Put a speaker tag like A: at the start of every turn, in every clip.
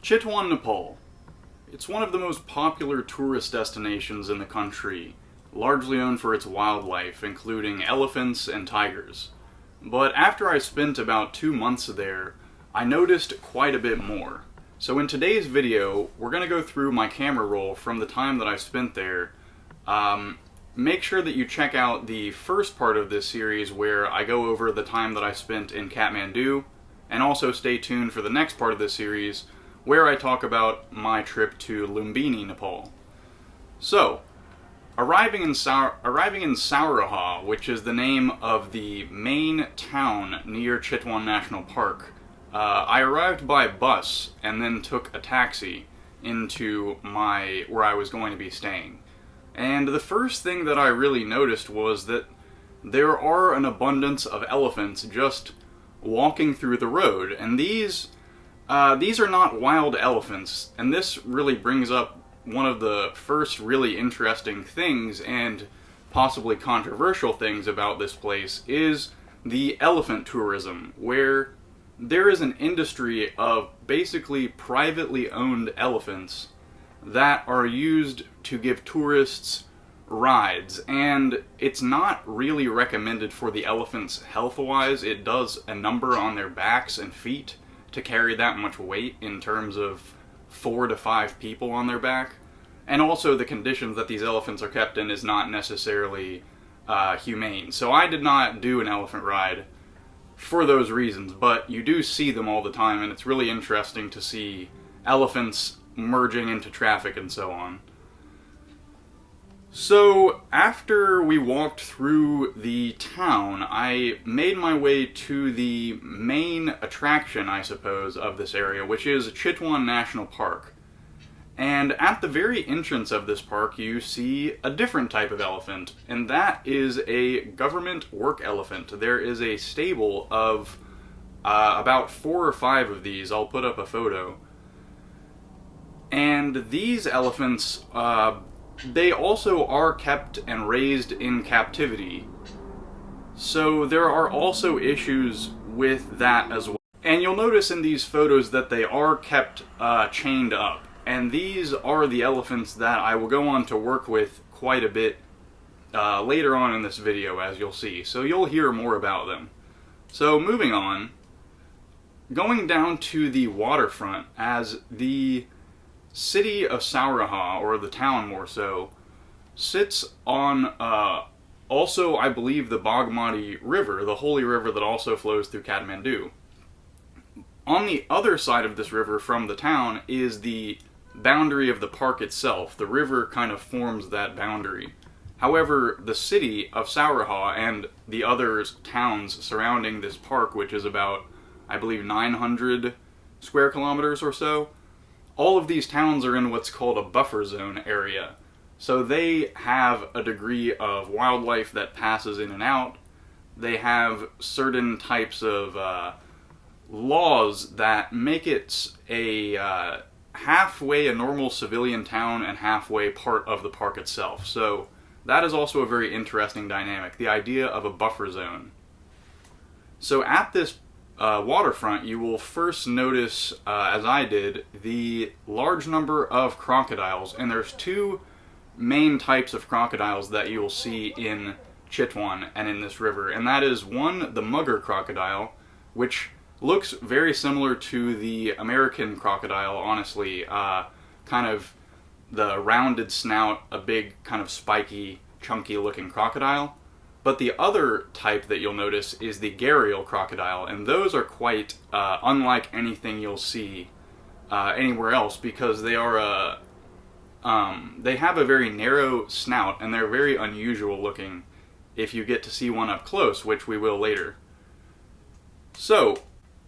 A: Chitwan, Nepal. It's one of the most popular tourist destinations in the country, largely known for its wildlife, including elephants and tigers. But after I spent about 2 months there, I noticed quite a bit more. So in today's video, we're going to go through my camera roll from the time that I spent there. Make sure that you check out the first part of this series where I go over the time that I spent in Kathmandu, and also stay tuned for the next part of this series where I talk about my trip to Lumbini, Nepal. So, arriving in Sauraha, which is the name of the main town near Chitwan National Park, I arrived by bus and then took a taxi into where I was going to be staying. And the first thing that I really noticed was that there are an abundance of elephants just walking through the road, and these are not wild elephants, and this really brings up one of the first really interesting things and possibly controversial things about this place is the elephant tourism, where there is an industry of basically privately owned elephants that are used to give tourists rides, and it's not really recommended for the elephants health-wise. It does a number on their backs and feet to carry that much weight in terms of 4 to 5 people on their back, and also the conditions that these elephants are kept in is not necessarily humane. So I did not do an elephant ride for those reasons, but you do see them all the time, and it's really interesting to see elephants merging into traffic and so on. So after we walked through the town, I made my way to the main attraction, I suppose, of this area, which is Chitwan National Park. And at the very entrance of this park, you see a different type of elephant, and that is a government work elephant. There is a stable of about 4 or 5 of these. I'll put up a photo. And these elephants, they also are kept and raised in captivity. So there are also issues with that as well. And you'll notice in these photos that they are kept chained up. And these are the elephants that I will go on to work with quite a bit later on in this video, as you'll see. So you'll hear more about them. So moving on, going down to the waterfront, as the city of Sauraha, or the town more so, sits on also, I believe, the Madi River, the holy river that also flows through Kathmandu. On the other side of this river from the town is the boundary of the park itself. The river kind of forms that boundary. However, the city of Sauraha and the other towns surrounding this park, which is about, I believe, 900 square kilometers or so, all of these towns are in what's called a buffer zone area. So they have a degree of wildlife that passes in and out. They have certain types of laws that make it a halfway a normal civilian town and halfway part of the park itself. So that is also a very interesting dynamic, the idea of a buffer zone. So at this waterfront, you will first notice, as I did, the large number of crocodiles, and there's 2 main types of crocodiles that you will see in Chitwan and in this river, and that is one, the mugger crocodile, which looks very similar to the American crocodile, honestly, kind of the rounded snout, a big kind of spiky, chunky looking crocodile. But the other type that you'll notice is the gharial crocodile, and those are quite unlike anything you'll see anywhere else, because they are they have a very narrow snout, and they're very unusual looking if you get to see one up close, which we will later. So,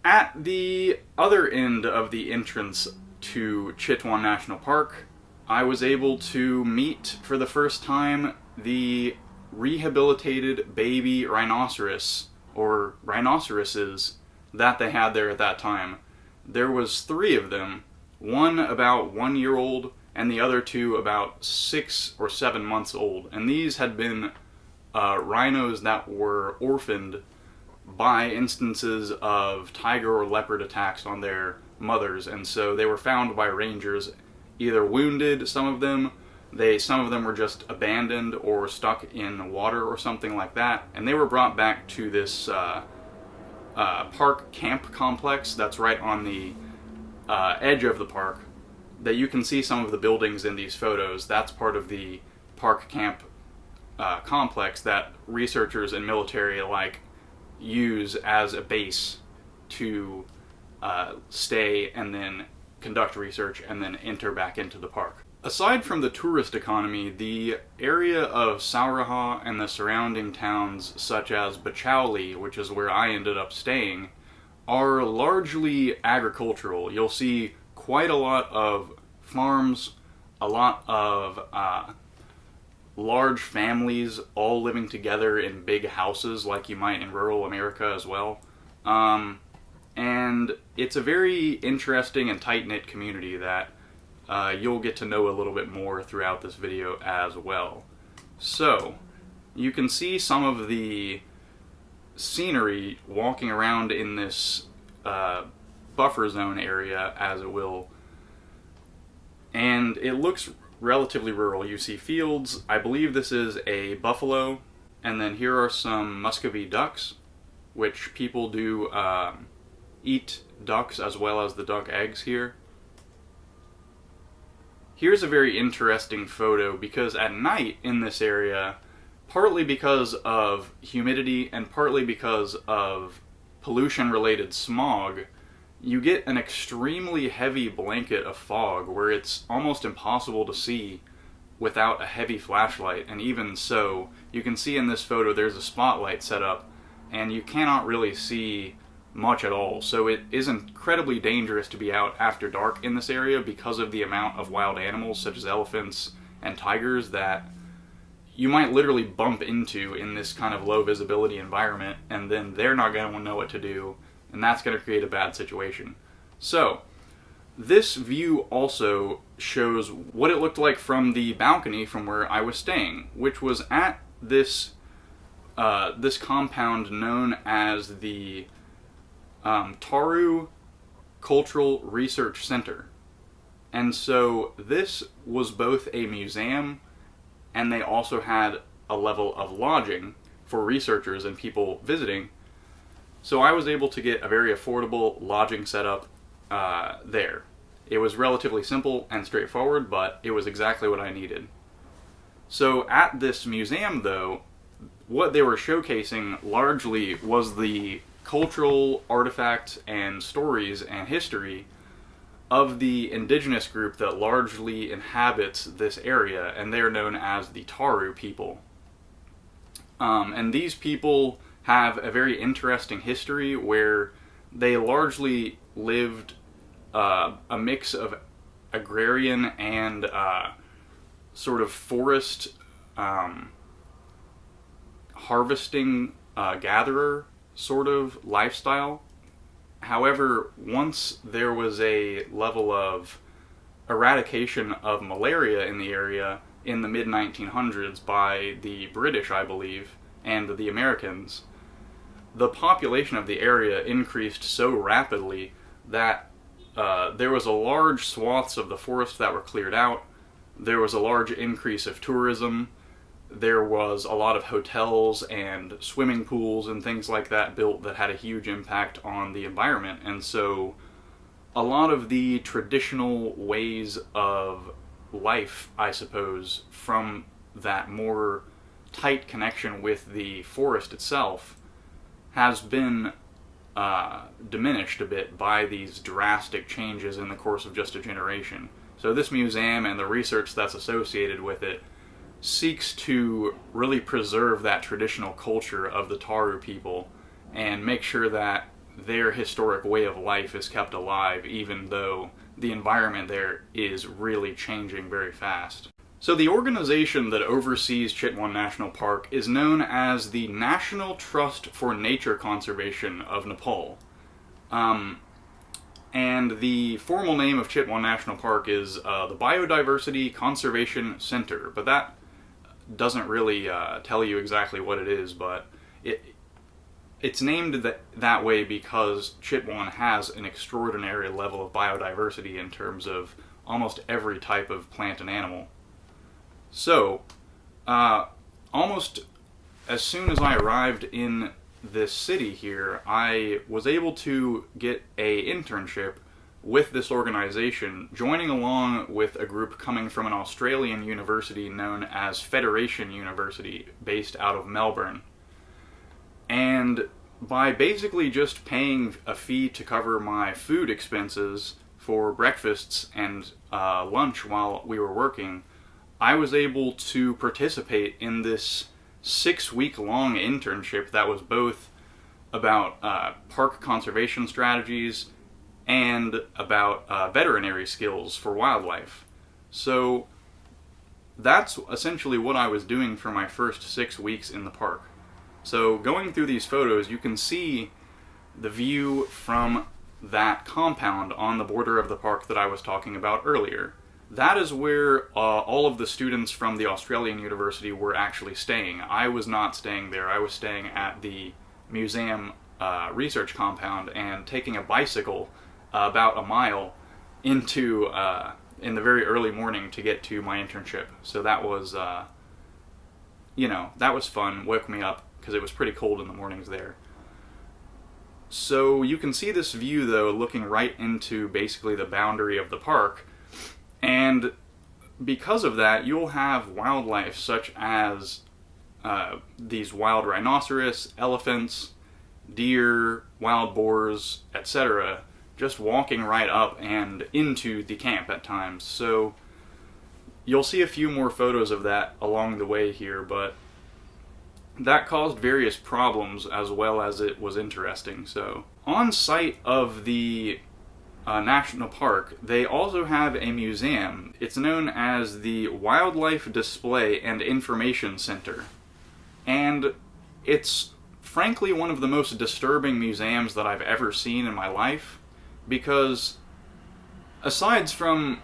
A: at the other end of the entrance to Chitwan National Park, I was able to meet for the first time the rehabilitated baby rhinoceros, or rhinoceroses, that they had there at that time. There was 3 of them, one about 1 year old and the other 2 about 6 or 7 months old. And these had been rhinos that were orphaned by instances of tiger or leopard attacks on their mothers, and so they were found by rangers, either wounded, some of them were just abandoned or stuck in water or something like that, and they were brought back to this park camp complex that's right on the edge of the park. That you can see some of the buildings in these photos. That's part of the park camp complex that researchers and military alike use as a base to stay and then conduct research and then enter back into the park. Aside from the tourist economy, the area of Sauraha and the surrounding towns such as Bachauli, which is where I ended up staying, are largely agricultural. You'll see quite a lot of farms, a lot of large families all living together in big houses like you might in rural America as well. And it's a very interesting and tight-knit community that you'll get to know a little bit more throughout this video as well. So, you can see some of the scenery walking around in this buffer zone area, as it will, and it looks relatively rural. You see fields. I believe this is a buffalo, and then here are some Muscovy ducks, which people do eat ducks as well as the duck eggs here. Here's a very interesting photo because at night in this area, partly because of humidity and partly because of pollution-related smog, you get an extremely heavy blanket of fog where it's almost impossible to see without a heavy flashlight. And even so, you can see in this photo there's a spotlight set up and you cannot really see much at all. So it is incredibly dangerous to be out after dark in this area because of the amount of wild animals such as elephants and tigers that you might literally bump into in this kind of low visibility environment, and then they're not going to know what to do, and that's going to create a bad situation. So this view also shows what it looked like from the balcony from where I was staying, which was at this this compound known as the Taru Cultural Research Center. And so this was both a museum and they also had a level of lodging for researchers and people visiting. So I was able to get a very affordable lodging setup there. It was relatively simple and straightforward, but it was exactly what I needed. So at this museum, though, what they were showcasing largely was the cultural artifacts and stories and history of the indigenous group that largely inhabits this area, and they are known as the Taru people. And these people have a very interesting history where they largely lived a mix of agrarian and sort of forest harvesting gatherer sort of lifestyle. However, once there was a level of eradication of malaria in the area in the mid-1900s by the British, I believe, and the Americans, the population of the area increased so rapidly that there was a large swaths of the forest that were cleared out. There was a large increase of tourism. There was a lot of hotels and swimming pools and things like that built that had a huge impact on the environment. And so a lot of the traditional ways of life, I suppose, from that more tight connection with the forest itself has been diminished a bit by these drastic changes in the course of just a generation. So this museum and the research that's associated with it seeks to really preserve that traditional culture of the Taru people and make sure that their historic way of life is kept alive, even though the environment there is really changing very fast. So the organization that oversees Chitwan National Park is known as the National Trust for Nature Conservation of Nepal. And the formal name of Chitwan National Park is the Biodiversity Conservation Center, but that doesn't really tell you exactly what it is, but it's named that way because Chitwan has an extraordinary level of biodiversity in terms of almost every type of plant and animal. So, almost as soon as I arrived in this city here, I was able to get an internship with this organization, joining along with a group coming from an Australian university known as Federation University, based out of Melbourne. And by basically just paying a fee to cover my food expenses for breakfasts and lunch while we were working, I was able to participate in this 6-week-long internship that was both about park conservation strategies and about veterinary skills for wildlife. So that's essentially what I was doing for my first 6 weeks in the park. So going through these photos, you can see the view from that compound on the border of the park that I was talking about earlier. That is where all of the students from the Australian university were actually staying. I was not staying there. I was staying at the museum research compound and taking a bicycle about a mile into in the very early morning to get to my internship. So that was, that was fun. Woke me up because it was pretty cold in the mornings there. So you can see this view, though, looking right into basically the boundary of the park. And because of that, you'll have wildlife such as these wild rhinoceros, elephants, deer, wild boars, etc., just walking right up and into the camp at times. So you'll see a few more photos of that along the way here, but that caused various problems as well as it was interesting. So on site of the national park, they also have a museum. It's known as the Wildlife Display and Information Center. And it's frankly one of the most disturbing museums that I've ever seen in my life, because aside from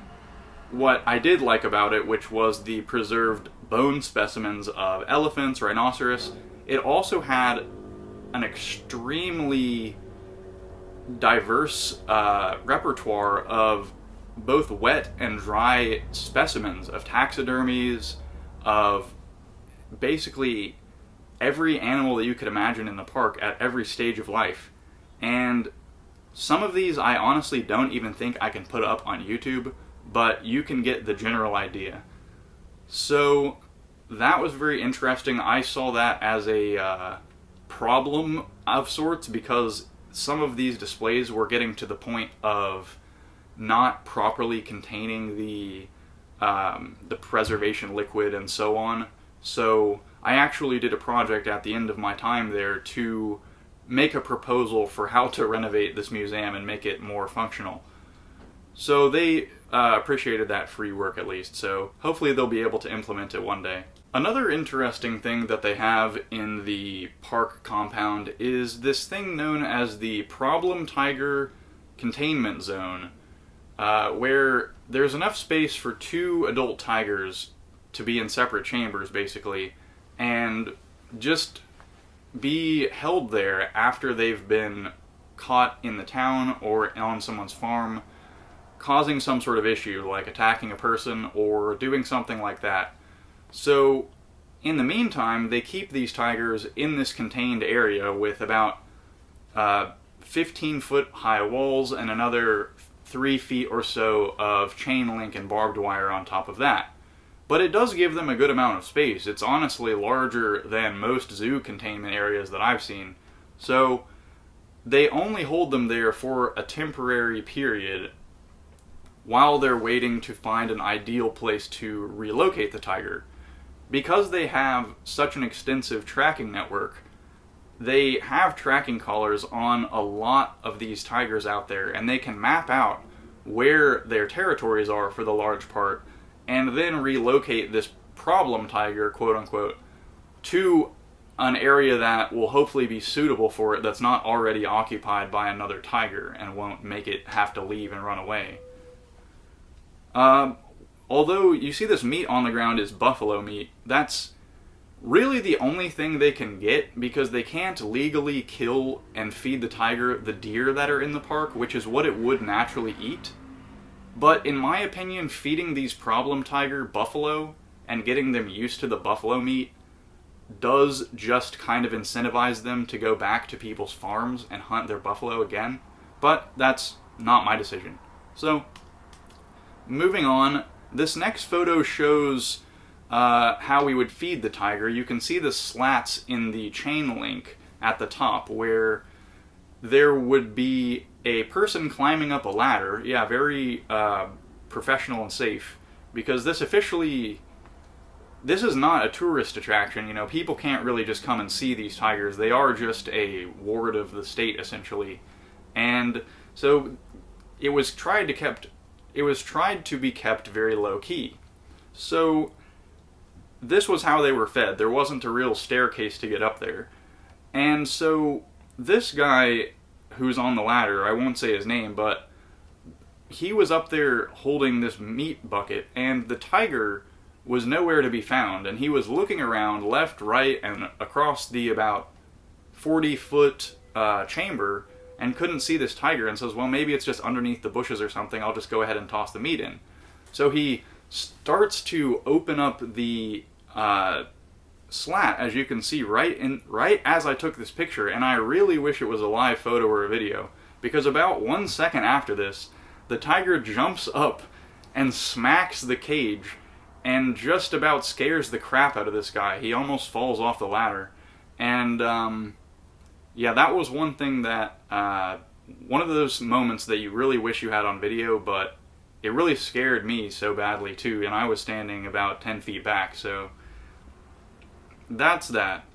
A: what I did like about it, which was the preserved bone specimens of elephants, rhinoceros, it also had an extremely diverse repertoire of both wet and dry specimens of taxidermies, of basically every animal that you could imagine in the park at every stage of life. And some of these I honestly don't even think I can put up on YouTube, but you can get the general idea. So that was very interesting. I saw that as a problem of sorts, because some of these displays were getting to the point of not properly containing the preservation liquid and so on. So I actually did a project at the end of my time there to make a proposal for how to renovate this museum and make it more functional. So they appreciated that free work at least, so hopefully they'll be able to implement it one day. Another interesting thing that they have in the park compound is this thing known as the Problem Tiger Containment Zone, where there's enough space for 2 adult tigers to be in separate chambers, basically, and just be held there after they've been caught in the town or on someone's farm, causing some sort of issue, like attacking a person or doing something like that. So, in the meantime, they keep these tigers in this contained area with about 15-foot high walls and another 3 feet or so of chain link and barbed wire on top of that. But it does give them a good amount of space. It's honestly larger than most zoo containment areas that I've seen. So they only hold them there for a temporary period while they're waiting to find an ideal place to relocate the tiger. Because they have such an extensive tracking network, they have tracking collars on a lot of these tigers out there, and they can map out where their territories are for the large part, and then relocate this problem tiger, quote unquote, to an area that will hopefully be suitable for it, that's not already occupied by another tiger and won't make it have to leave and run away. Although you see this meat on the ground is buffalo meat, that's really the only thing they can get, because they can't legally kill and feed the tiger the deer that are in the park, which is what it would naturally eat. But in my opinion, feeding these problem tiger buffalo and getting them used to the buffalo meat does just kind of incentivize them to go back to people's farms and hunt their buffalo again. But that's not my decision. So, moving on, this next photo shows how we would feed the tiger. You can see the slats in the chain link at the top where there would be a person climbing up a ladder. Yeah, very professional and safe, because this is not a tourist attraction. You know, people can't really just come and see these tigers. They are just a ward of the state, essentially. And so it was tried to be kept very low key. So this was how they were fed. There wasn't a real staircase to get up there. And so this guy who's on the ladder, I won't say his name, but he was up there holding this meat bucket, and the tiger was nowhere to be found. And he was looking around left, right, and across the about 40-foot chamber, and couldn't see this tiger, and says, well, maybe it's just underneath the bushes or something. I'll just go ahead and toss the meat in. So he starts to open up the slat, as you can see right as I took this picture, and I really wish it was a live photo or a video, because about 1 second after this, the tiger jumps up and smacks the cage and just about scares the crap out of this guy. He almost falls off the ladder. And yeah, that was one thing that one of those moments that you really wish you had on video, but it really scared me so badly too, and I was standing about 10 feet back, so that's that.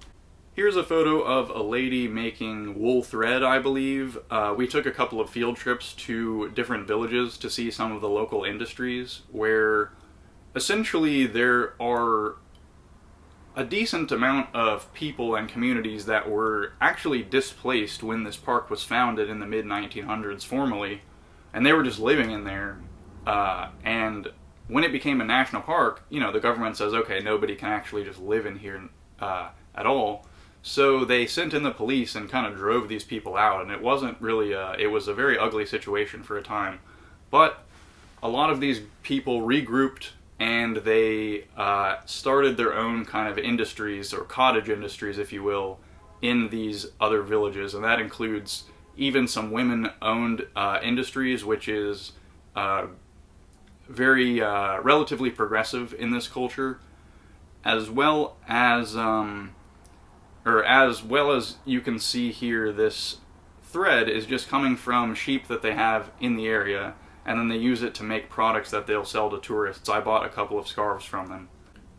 A: Here's a photo of a lady making wool thread, I believe. We took a couple of field trips to different villages to see some of the local industries, where essentially there are a decent amount of people and communities that were actually displaced when this park was founded in the mid-1900s formally, and they were just living in there. And when it became a national park, you know, the government says, okay, nobody can actually just live in here at all. So they sent in the police and kind of drove these people out, and it wasn't really it was a very ugly situation for a time. But a lot of these people regrouped, and they started their own kind of industries, or cottage industries, if you will, in these other villages. And that includes even some women-owned industries, which is very relatively progressive in this culture, as well as you can see here, this thread is just coming from sheep that they have in the area, and then they use it to make products that they'll sell to tourists. I bought a couple of scarves from them.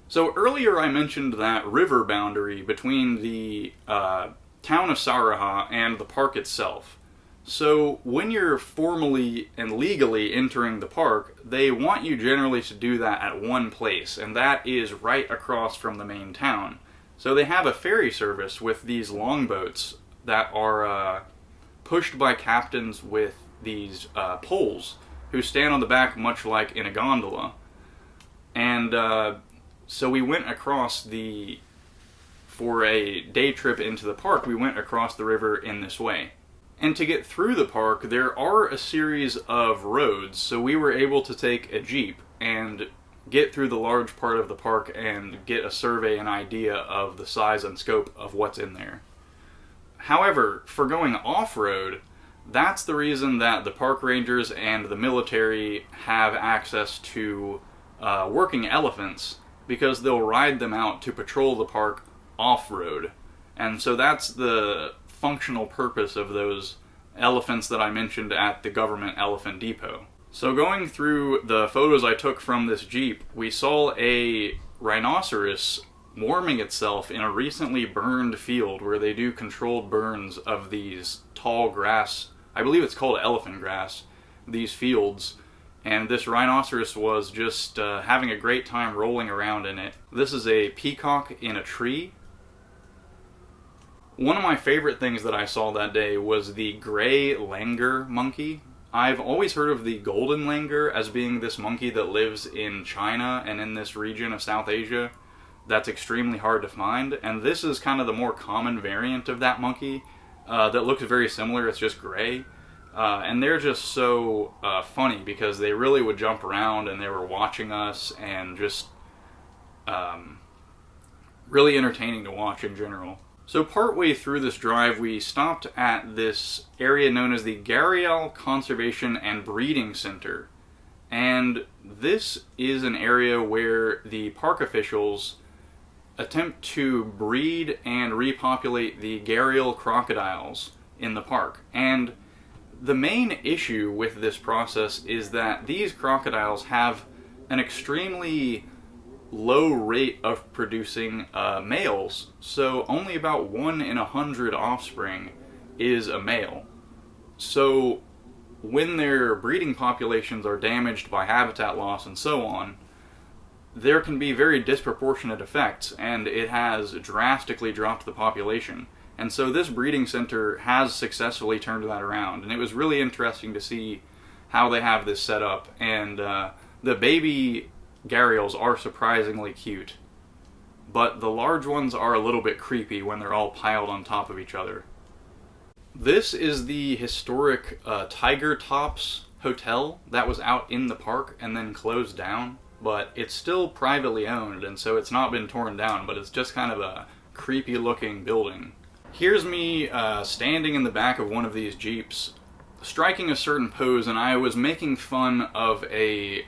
A: So earlier I mentioned that river boundary between the town of Saraha and the park itself. So when you're formally and legally entering the park, they want you generally to do that at one place, and that is right across from the main town. So they have a ferry service with these longboats that are pushed by captains with these poles, who stand on the back much like in a gondola. And so we went across for a day trip into the park, we went across the river in this way. And to get through the park, there are a series of roads, so we were able to take a jeep and get through the large part of the park and get a survey and idea of the size and scope of what's in there. However, for going off-road, that's the reason that the park rangers and the military have access to working elephants, because they'll ride them out to patrol the park off-road. And so that's the functional purpose of those elephants that I mentioned at the government elephant depot. So going through the photos I took from this jeep, we saw a rhinoceros warming itself in a recently burned field where they do controlled burns of these tall grass, I believe it's called elephant grass, these fields, and this rhinoceros was just having a great time rolling around in it. This is a peacock in a tree. One of my favorite things that I saw that day was the gray langur monkey. I've always heard of the golden langur as being this monkey that lives in China and in this region of South Asia, that's extremely hard to find, and this is kind of the more common variant of that monkey that looks very similar. It's just gray. And they're just so funny because they really would jump around and they were watching us, and just really entertaining to watch in general. So partway through this drive, we stopped at this area known as the Gharial Conservation and Breeding Center. And this is an area where the park officials attempt to breed and repopulate the gharial crocodiles in the park. And the main issue with this process is that these crocodiles have an extremely low rate of producing males. So only about 1 in 100 offspring is a male. So when their breeding populations are damaged by habitat loss and so on, there can be very disproportionate effects, and it has drastically dropped the population. And so this breeding center has successfully turned that around, and it was really interesting to see how they have this set up. And the baby gharials are surprisingly cute, but the large ones are a little bit creepy when they're all piled on top of each other. This is the historic Tiger Tops Hotel that was out in the park and then closed down, but it's still privately owned, and so it's not been torn down, but it's just kind of a creepy looking building. Here's me standing in the back of one of these Jeeps, striking a certain pose, and I was making fun of a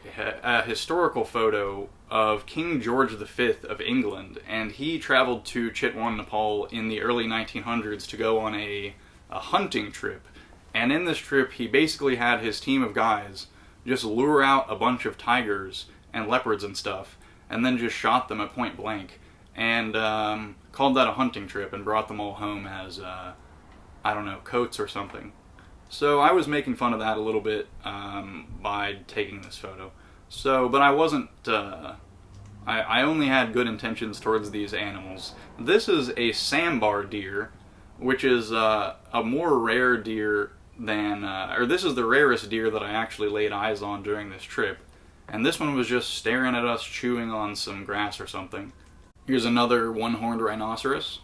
A: historical photo of King George V of England, and he traveled to Chitwan, Nepal in the early 1900s to go on a hunting trip. And in this trip, he basically had his team of guys just lure out a bunch of tigers and leopards and stuff, and then just shot them at point blank, and called that a hunting trip, and brought them all home as, I don't know, coats or something. So I was making fun of that a little bit by taking this photo. So, but I wasn't, I only had good intentions towards these animals. This is a sambar deer, which is a more rare deer than, or this is the rarest deer that I actually laid eyes on during this trip. And this one was just staring at us, chewing on some grass or something. Here's another one-horned rhinoceros.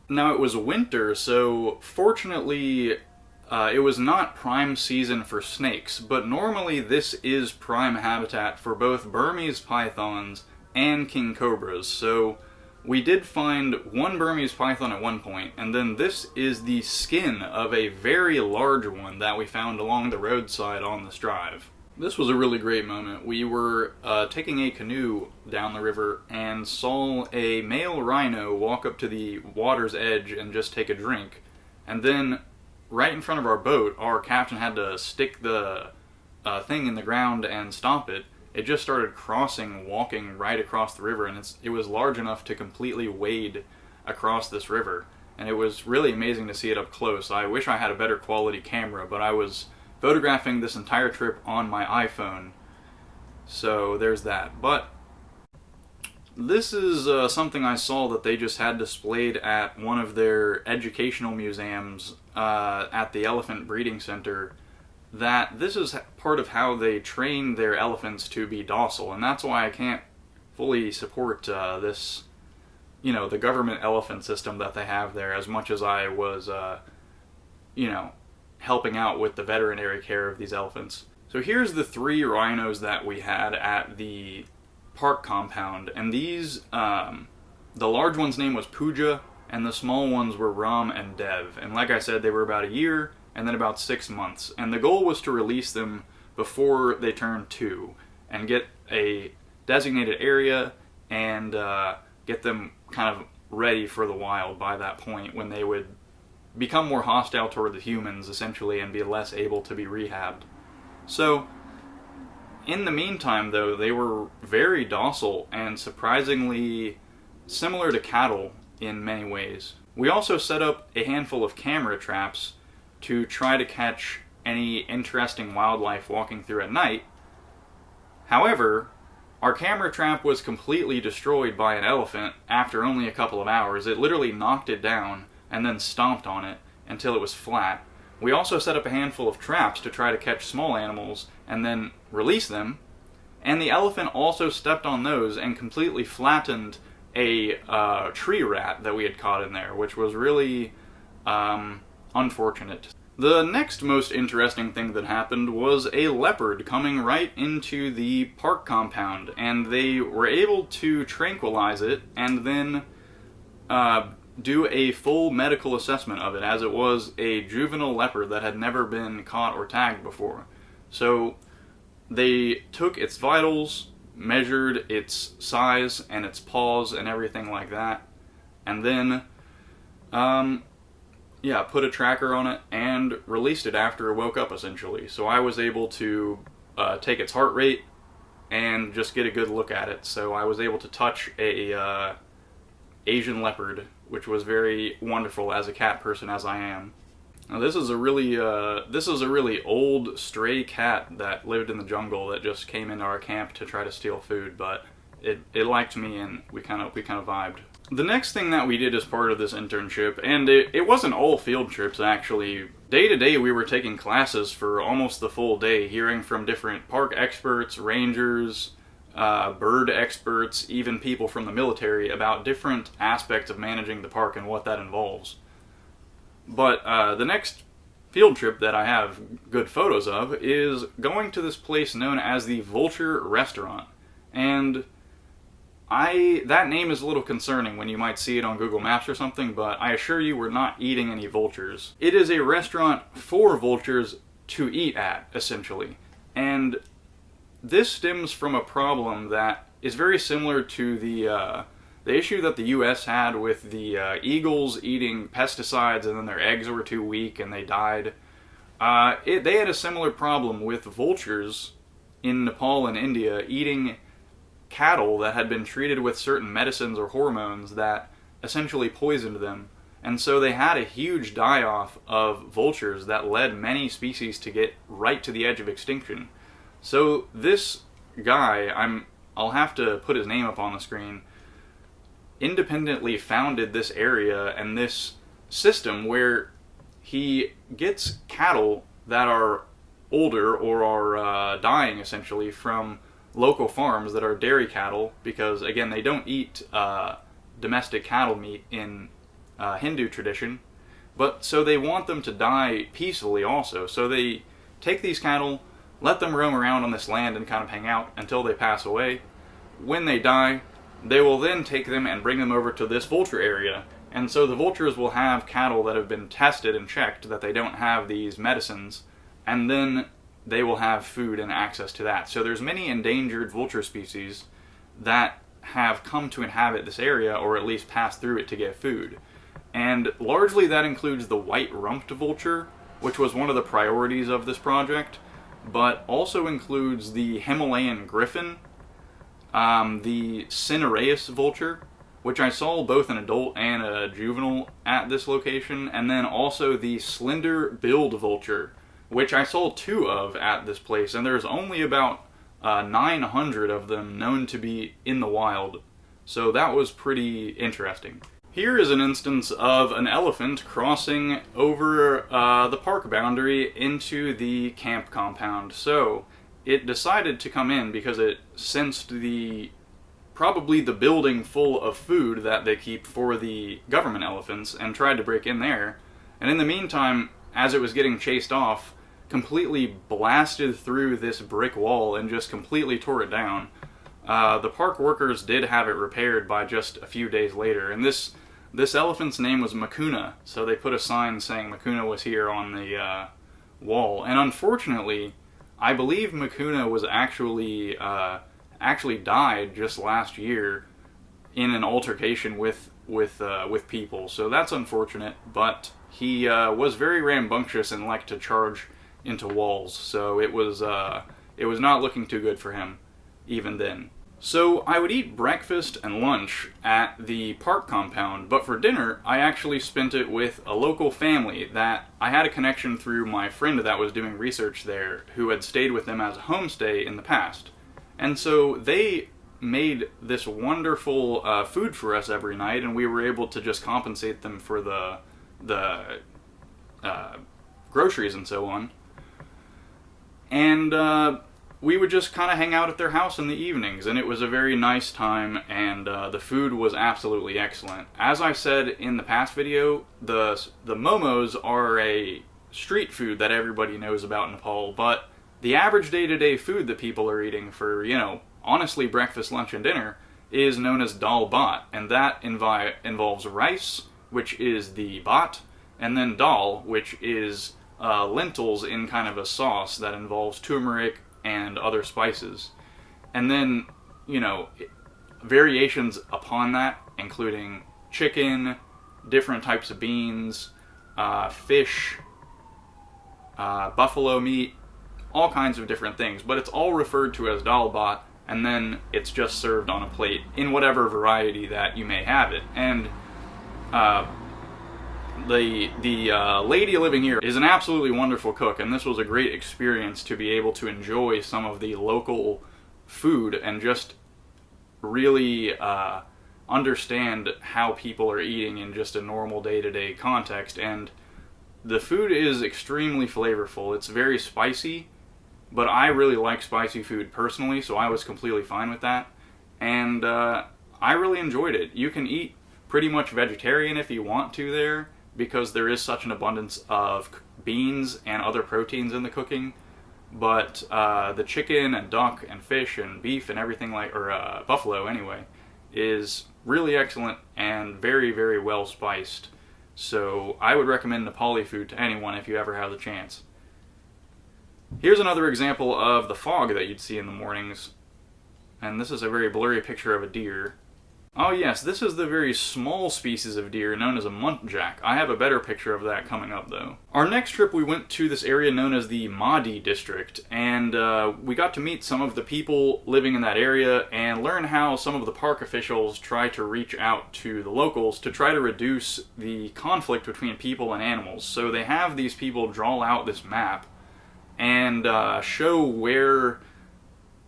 A: Now, it was winter, so fortunately it was not prime season for snakes, but normally this is prime habitat for both Burmese pythons and king cobras. So we did find one Burmese python at one point, and then this is the skin of a very large one that we found along the roadside on this drive. This was a really great moment. We were taking a canoe down the river and saw a male rhino walk up to the water's edge and just take a drink. And then, right in front of our boat, our captain had to stick the thing in the ground and stop it. It just started walking right across the river, and it was large enough to completely wade across this river. And it was really amazing to see it up close. I wish I had a better quality camera, but I was photographing this entire trip on my iPhone, so there's that. But this is something I saw that they just had displayed at one of their educational museums at the Elephant Breeding Center, that this is part of how they train their elephants to be docile, and that's why I can't fully support this, the government elephant system that they have there, as much as I was, helping out with the veterinary care of these elephants. So here's the 3 rhinos that we had at the park compound, and these, the large one's name was Pooja, and the small ones were Ram and Dev. And like I said, they were about a year, and then about 6 months. And the goal was to release them before they turned 2, and get a designated area, and get them kind of ready for the wild by that point, when they would become more hostile toward the humans, essentially, and be less able to be rehabbed. So, in the meantime, though, they were very docile and surprisingly similar to cattle in many ways. We also set up a handful of camera traps to try to catch any interesting wildlife walking through at night. However, our camera trap was completely destroyed by an elephant after only a couple of hours. It literally knocked it down and then stomped on it until it was flat. We also set up a handful of traps to try to catch small animals and then release them, And the elephant also stepped on those and completely flattened a tree rat that we had caught in there, which was really unfortunate. The next most interesting thing that happened was a leopard coming right into the park compound, and they were able to tranquilize it and then do a full medical assessment of it, as it was a juvenile leopard that had never been caught or tagged before. So they took its vitals, measured its size and its paws and everything like that, and then put a tracker on it and released it after it woke up, essentially. So I was able to take its heart rate and just get a good look at it. So I was able to touch a Asian leopard, which was very wonderful as a cat person as I am. Now, this is a really old stray cat that lived in the jungle that just came into our camp to try to steal food, but it liked me and we kind of vibed. The next thing that we did as part of this internship, and it wasn't all field trips actually. Day to day we were taking classes for almost the full day, hearing from different park experts, rangers, bird experts, even people from the military about different aspects of managing the park and what that involves. But the next field trip that I have good photos of is going to this place known as the Vulture Restaurant. And that name is a little concerning when you might see it on Google Maps or something, but I assure you we're not eating any vultures. It is a restaurant for vultures to eat at, essentially. And this stems from a problem that is very similar to the issue that the U.S. had with the eagles eating pesticides and then their eggs were too weak and they died. They had a similar problem with vultures in Nepal and India eating cattle that had been treated with certain medicines or hormones that essentially poisoned them. And so they had a huge die-off of vultures that led many species to get right to the edge of extinction. So this guy, I'll have to put his name up on the screen, independently founded this area and this system where he gets cattle that are older or are dying essentially from local farms that are dairy cattle, because again they don't eat domestic cattle meat in Hindu tradition, but so they want them to die peacefully also. So they take these cattle, let them roam around on this land and kind of hang out until they pass away. When they die, they will then take them and bring them over to this vulture area. And so the vultures will have cattle that have been tested and checked that they don't have these medicines, and then they will have food and access to that. So there's many endangered vulture species that have come to inhabit this area, or at least pass through it to get food. And largely that includes the white-rumped vulture, which was one of the priorities of this project, but also includes the Himalayan griffin, the cinereus vulture, which I saw both an adult and a juvenile at this location, and then also the slender-billed vulture, which I saw 2 of at this place, and there's only about 900 of them known to be in the wild. So that was pretty interesting. Here is an instance of an elephant crossing over the park boundary into the camp compound. So it decided to come in because it sensed probably the building full of food that they keep for the government elephants and tried to break in there. And in the meantime, as it was getting chased off, completely blasted through this brick wall and just completely tore it down. The park workers did have it repaired by just a few days later, and this elephant's name was Makuna, so they put a sign saying Makuna was here on the wall. And unfortunately, I believe Makuna was actually died just last year in an altercation with people. So that's unfortunate, but he was very rambunctious and liked to charge into walls. So it was not looking too good for him even then. So I would eat breakfast and lunch at the park compound, but for dinner I actually spent it with a local family that I had a connection through my friend that was doing research there, who had stayed with them as a homestay in the past. And so they made this wonderful food for us every night, and we were able to just compensate them for the groceries and so on. And we would just kind of hang out at their house in the evenings, and it was a very nice time, and the food was absolutely excellent. As I said in the past video, the momos are a street food that everybody knows about in Nepal, but the average day-to-day food that people are eating for, you know, honestly breakfast, lunch, and dinner is known as dal bhat, and that involves rice, which is the bhat, and then dal, which is lentils in kind of a sauce that involves turmeric and other spices. And then, you know, variations upon that, including chicken, different types of beans, fish, buffalo meat, all kinds of different things. But it's all referred to as dal bhat, and then it's just served on a plate in whatever variety that you may have it. And the lady living here is an absolutely wonderful cook, and this was a great experience to be able to enjoy some of the local food and just really understand how people are eating in just a normal day-to-day context. And the food is extremely flavorful. It's very spicy, but I really like spicy food personally, so I was completely fine with that. And I really enjoyed it. You can eat pretty much vegetarian if you want to there, because there is such an abundance of beans and other proteins in the cooking. But the chicken and duck and fish and beef and everything or buffalo anyway, is really excellent and very, very well spiced. So I would recommend Nepali food to anyone if you ever have the chance. Here's another example of the fog that you'd see in the mornings. And this is a very blurry picture of a deer. Oh yes, this is the very small species of deer known as a muntjac. I have a better picture of that coming up though. Our next trip we went to this area known as the Madi district, and we got to meet some of the people living in that area and learn how some of the park officials try to reach out to the locals to try to reduce the conflict between people and animals. So they have these people draw out this map and show where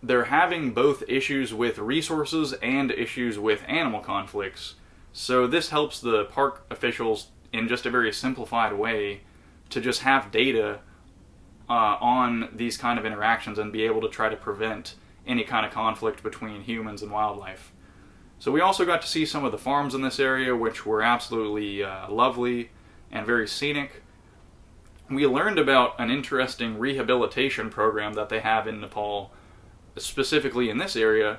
A: they're having both issues with resources and issues with animal conflicts. So this helps the park officials in just a very simplified way to just have data on these kind of interactions and be able to try to prevent any kind of conflict between humans and wildlife. So we also got to see some of the farms in this area, which were absolutely lovely and very scenic. We learned about an interesting rehabilitation program that they have in Nepal, specifically in this area,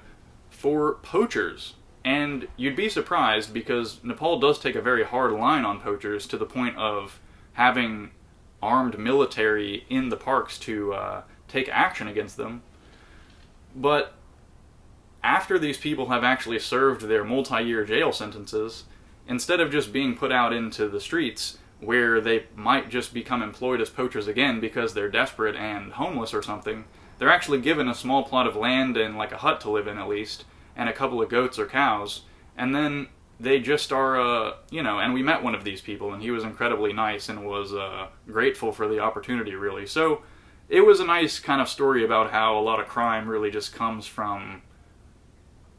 A: for poachers. And you'd be surprised, because Nepal does take a very hard line on poachers, to the point of having armed military in the parks to take action against them. But after these people have actually served their multi-year jail sentences, instead of just being put out into the streets where they might just become employed as poachers again because they're desperate and homeless or something, they're actually given a small plot of land and like a hut to live in at least, and a couple of goats or cows, and then they just are, you know, and we met one of these people, and he was incredibly nice and was grateful for the opportunity, really. So it was a nice kind of story about how a lot of crime really just comes from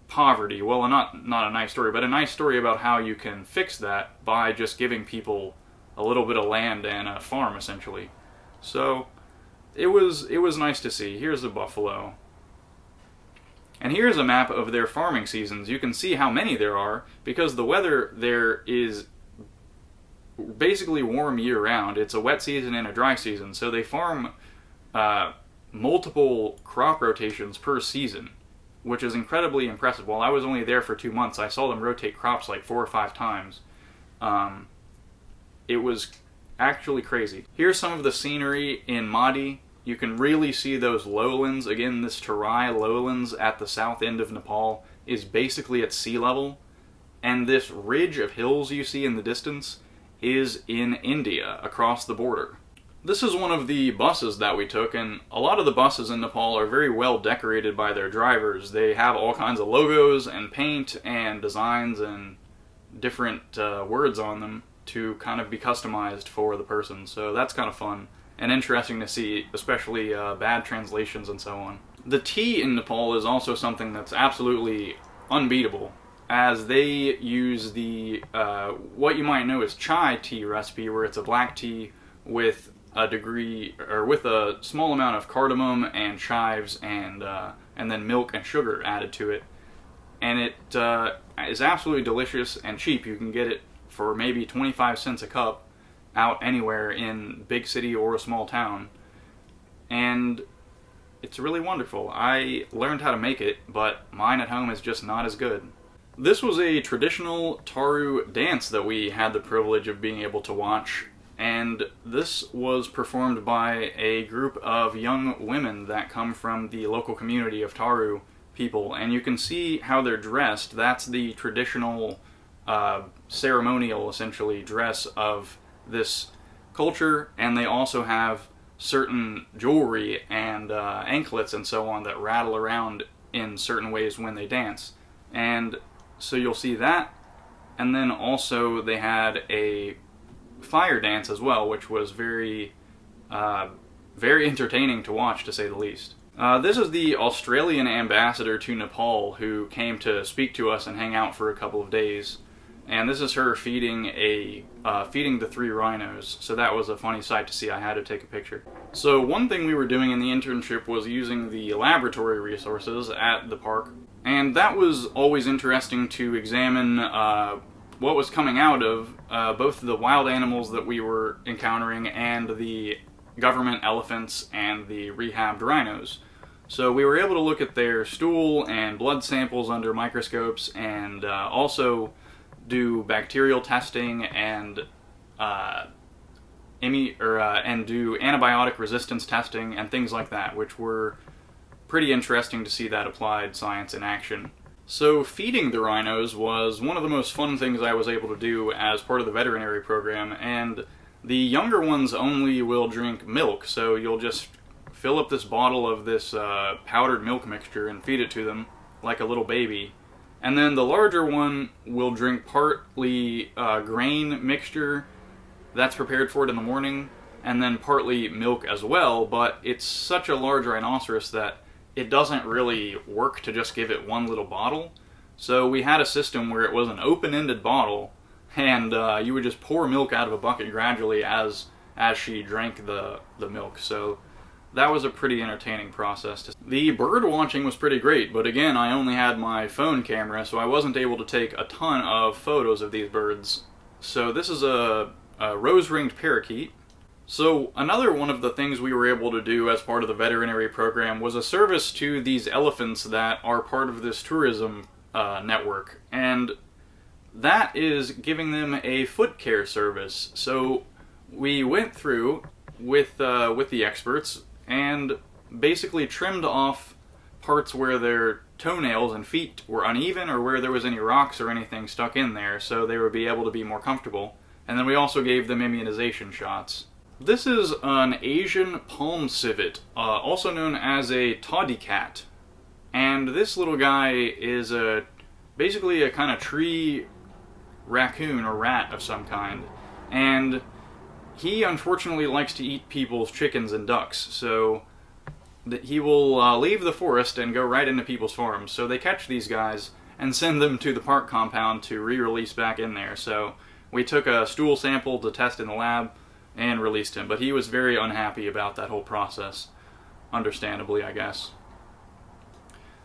A: poverty. Well, not a nice story, but a nice story about how you can fix that by just giving people a little bit of land and a farm, essentially. So it was nice to see. Here's a buffalo. And here's a map of their farming seasons. You can see how many there are, because the weather there is basically warm year-round. It's a wet season and a dry season, so they farm multiple crop rotations per season, which is incredibly impressive. While I was only there for 2 months, I saw them rotate crops like 4 or 5 times. It was actually crazy. Here's some of the scenery in Madi. You can really see those lowlands. Again, this Taru lowlands at the south end of Nepal is basically at sea level. And this ridge of hills you see in the distance is in India, across the border. This is one of the buses that we took, and a lot of the buses in Nepal are very well decorated by their drivers. They have all kinds of logos and paint and designs and different words on them to kind of be customized for the person. So that's kind of fun and interesting to see, especially bad translations and so on. The tea in Nepal is also something that's absolutely unbeatable, as they use the what you might know as chai tea recipe, where it's a black tea with a degree, or with a small amount of cardamom and chives and then milk and sugar added to it. And it is absolutely delicious and cheap. You can get it for maybe 25 cents a cup out anywhere in big city or a small town. And it's really wonderful. I learned how to make it, but mine at home is just not as good. This was a traditional Taru dance that we had the privilege of being able to watch, and this was performed by a group of young women that come from the local community of Taru people, and you can see how they're dressed. That's the traditional ceremonial, essentially, dress of this culture, and they also have certain jewelry and anklets and so on that rattle around in certain ways when they dance. And so you'll see that, and then also they had a fire dance as well, which was very entertaining to watch, to say the least. This is the Australian ambassador to Nepal who came to speak to us and hang out for a couple of days. And this is her feeding the 3 rhinos, so that was a funny sight to see. I had to take a picture. So one thing we were doing in the internship was using the laboratory resources at the park, and that was always interesting to examine what was coming out of both the wild animals that we were encountering and the government elephants and the rehabbed rhinos. So we were able to look at their stool and blood samples under microscopes, and also do bacterial testing and do antibiotic resistance testing and things like that, which were pretty interesting to see that applied science in action. So feeding the rhinos was one of the most fun things I was able to do as part of the veterinary program, and the younger ones only will drink milk, so you'll just fill up this bottle of this powdered milk mixture and feed it to them like a little baby. And then the larger one will drink partly grain mixture that's prepared for it in the morning, and then partly milk as well, but it's such a large rhinoceros that it doesn't really work to just give it one little bottle. So we had a system where it was an open-ended bottle, and you would just pour milk out of a bucket gradually as she drank the milk. So that was a pretty entertaining process. The bird watching was pretty great, but again, I only had my phone camera, so I wasn't able to take a ton of photos of these birds. So this is a rose-ringed parakeet. So another one of the things we were able to do as part of the veterinary program was a service to these elephants that are part of this tourism network, and that is giving them a foot care service. So we went through with the experts and basically trimmed off parts where their toenails and feet were uneven or where there was any rocks or anything stuck in there, so they would be able to be more comfortable. And then we also gave them immunization shots. This is an Asian palm civet, also known as a toddy cat. And this little guy is basically a kind of tree raccoon or rat of some kind. And he unfortunately likes to eat people's chickens and ducks, so he will leave the forest and go right into people's farms. So they catch these guys and send them to the park compound to re-release back in there. So we took a stool sample to test in the lab and released him, but he was very unhappy about that whole process. Understandably, I guess.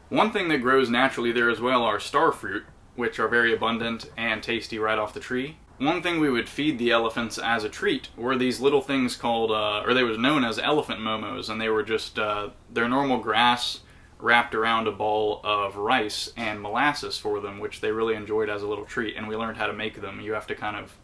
A: One thing that grows naturally there as well are starfruit, which are very abundant and tasty right off the tree. One thing we would feed the elephants as a treat were these little things called, or they were known as elephant momos, and they were just their normal grass wrapped around a ball of rice and molasses for them, which they really enjoyed as a little treat, and we learned how to make them. You have to kind of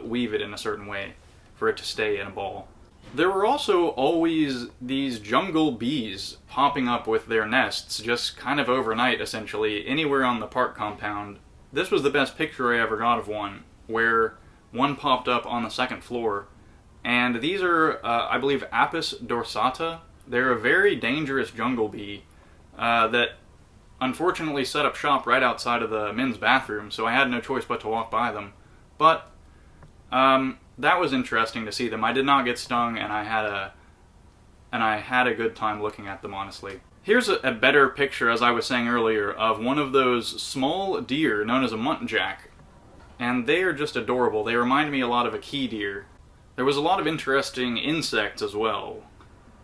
A: weave it in a certain way for it to stay in a ball. There were also always these jungle bees popping up with their nests, just kind of overnight, essentially, anywhere on the park compound. This was the best picture I ever got of one, where one popped up on the second floor. And these are, I believe, Apis dorsata. They're a very dangerous jungle bee that unfortunately set up shop right outside of the men's bathroom, so I had no choice but to walk by them. But that was interesting to see them. I did not get stung, and I had a good time looking at them, honestly. Here's a better picture, as I was saying earlier, of one of those small deer known as a muntjac. And they are just adorable. They remind me a lot of a key deer. There was a lot of interesting insects as well.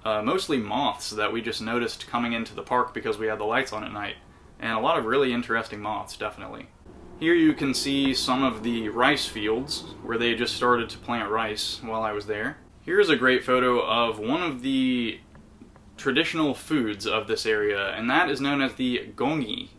A: Mostly moths that we just noticed coming into the park because we had the lights on at night. And a lot of really interesting moths, definitely. Here you can see some of the rice fields where they just started to plant rice while I was there. Here's a great photo of one of the traditional foods of this area, and that is known as the gongi,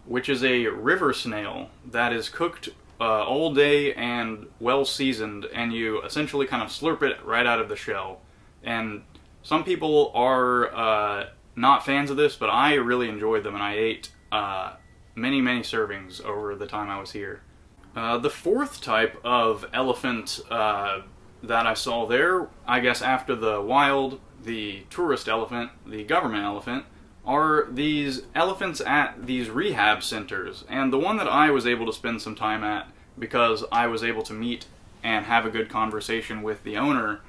A: which is a river snail that is cooked all day and well seasoned, and you essentially kind of slurp it right out of the shell. And some people are not fans of this, but I really enjoyed them, and I ate many servings over the time I was here. The fourth type of elephant that I saw there, I guess after the wild, the tourist elephant, the government elephant, are these elephants at these rehab centers. And the one that I was able to spend some time at, because I was able to meet and have a good conversation with the owner,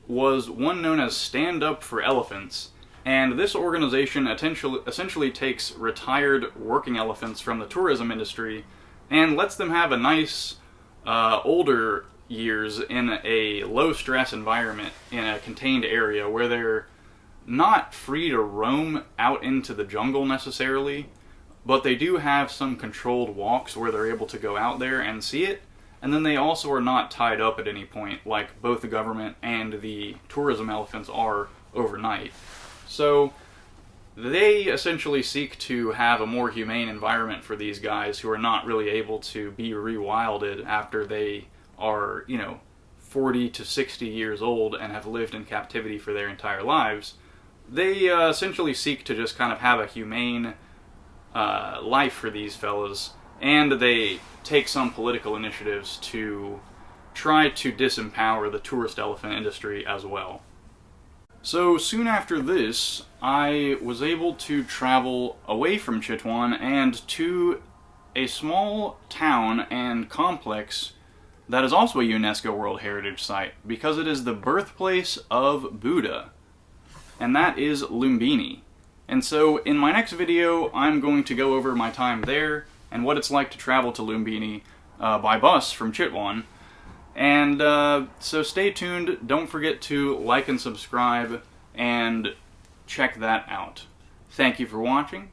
A: was one known as Stand Up for Elephants. And this organization essentially takes retired working elephants from the tourism industry and lets them have a nice older years in a low-stress environment in a contained area where they're not free to roam out into the jungle necessarily, but they do have some controlled walks where they're able to go out there and see it, and then they also are not tied up at any point like both the government and the tourism elephants are overnight. So they essentially seek to have a more humane environment for these guys who are not really able to be rewilded after they are, 40 to 60 years old and have lived in captivity for their entire lives. They essentially seek to just kind of have a humane life for these fellas, and they take some political initiatives to try to disempower the tourist elephant industry as well. So soon after this, I was able to travel away from Chitwan and to a small town and complex that is also a UNESCO World Heritage Site, because it is the birthplace of Buddha, and that is Lumbini. And so in my next video, I'm going to go over my time there and what it's like to travel to Lumbini by bus from Chitwan. And so stay tuned, don't forget to like and subscribe, and check that out. Thank you for watching.